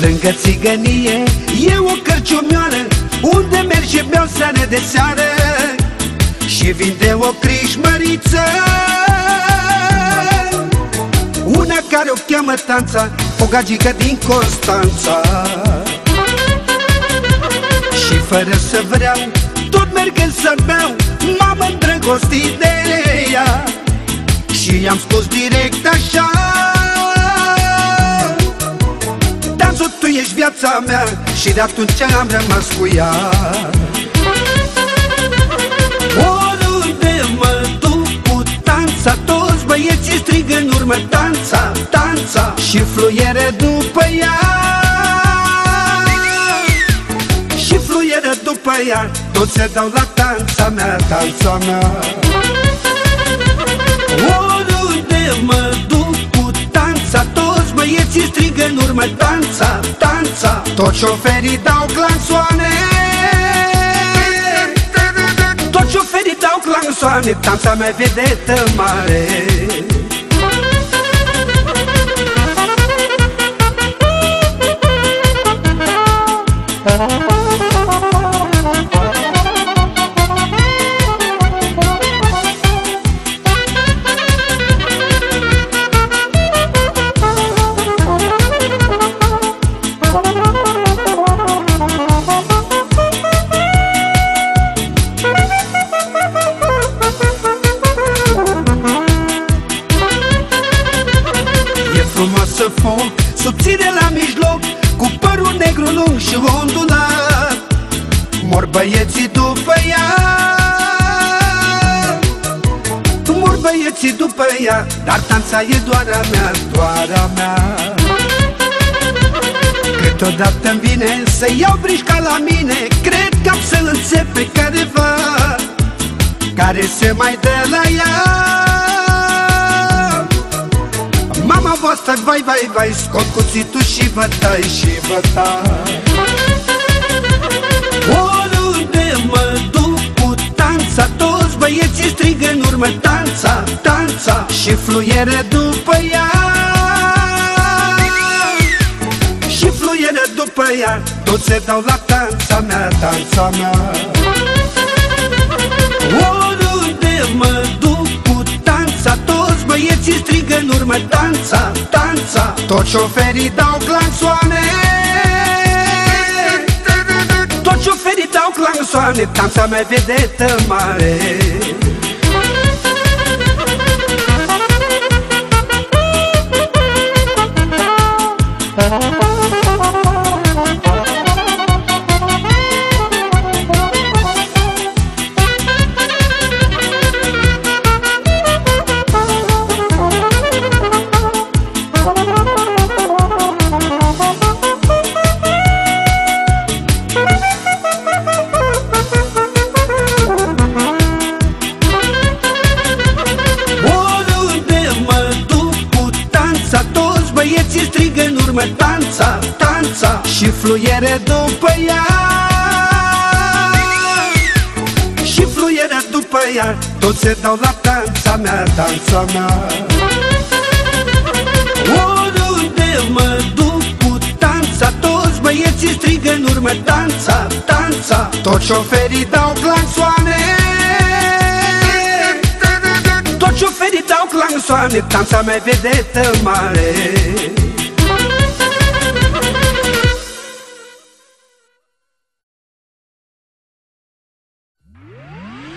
Lângă țigănie e o cărciumioară, unde merg și beau seară de seară și vinde o crișmăriță, una care o cheamă Tanța, o gagică din Constanța. Și fără să vreau, tot mergând să beau, m-am îndrăgostit de ea și i-am spus direct așa: Tanțu, tu ești viața mea, și de atunci am rămas cu ea. Oriunde mă duc cu Tanța, toți băieții strigă în urmă: Tanța, Tanța, și fluieră după ea. Și fluieră după ea, toți se dau la Tanța mea, Tanța mea. Oriunde mă duc cu Tanța, toți băieții strigă în urmă: Tanța, Tanța, toți șoferii dau clansoane. Toți șoferii dau clansoane, Tanța mea vedetă mare. Frumoasă foc, subțire la mijloc, cu părul negru lung și ondulat. Mor băieții după ea, mor băieții după ea, dar Tanța e doar a mea, doar a mea. Câteodată-mi vine să iau brișca la mine, cred că am să-l înțep pe careva care se mai dă la ea. Mama voastră, vai, vai, vai, scot cuțitul și vă tai, și vă tai. Oriunde mă duc cu Tanța, toți băieții strigă în urmă: Tanța, Tanța, și fluieră după ea. Și fluieră după ea, toți se dau la Tanța mea, Tanța mea. Oriunde mă duc cu Tanța, toți băieții strigă în urmă: Tanța, Tanța, toți șoferii dau clansoane. Toți șoferii dau clansoane, Tanța mea vedetă mare. Băieții strigă în urmă: Tanța, Tanța, și fluieră după ea. Și fluieră după ea, toți se dau la Tanța mea, Tanța mea. Oriunde mă duc cu Tanța, toți băieții strigă în urmă: Tanța, Tanța, toți șoferii dau clansoane. Toți șoferii dau clansoane, Tanța mea vedetă mare.